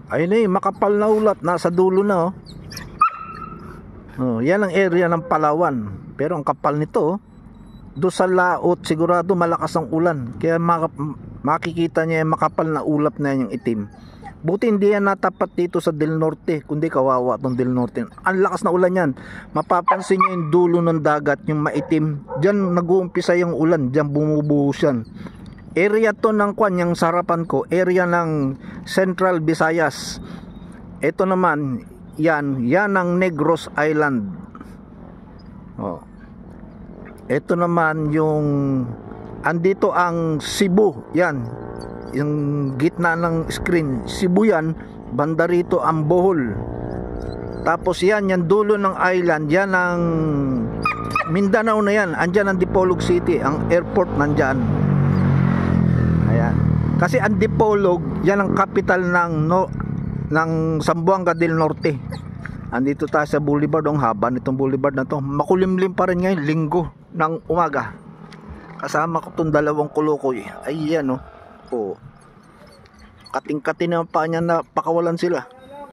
Ayun na makapal na ulat, nasa dulo na oh. Oh, yan ang area ng Palawan. Pero ang kapal nito, do sa laot sigurado malakas ang ulan. Kaya makikita niya yung makapal na ulap na yung itim. Buti hindi yan natapat dito sa Del Norte, kundi kawawa tong Del Norte. Ang lakas na ulan yan. Mapapansin niyo yung dulo ng dagat, yung maitim. Diyan nag-uumpisa yung ulan, diyan bumubuhos yan. Area to ng kwan, yung sarapan ko, area ng Central Visayas. Ito naman, yan ang Negros Island. Oh. Ito naman yung andito ang Cebu, yan. Yung gitna ng screen, Cebu yan, banda rito ang Bohol. Tapos yan dulo ng island, yan ang Mindanao na yan. Andyan ang Dipolog City, ang airport nandyan. Ayan. Kasi ang Dipolog, yan ang capital ng Zamboanga del Norte. Andito tayo sa boulevard, ang haba nitong boulevard na to. Makulimlim pa rin ngayon, linggo ng umaga. Kasama ko tong dalawang kulukoy. Ayan oh. Oh. Kating-kating na pa niya na pakawalan sila.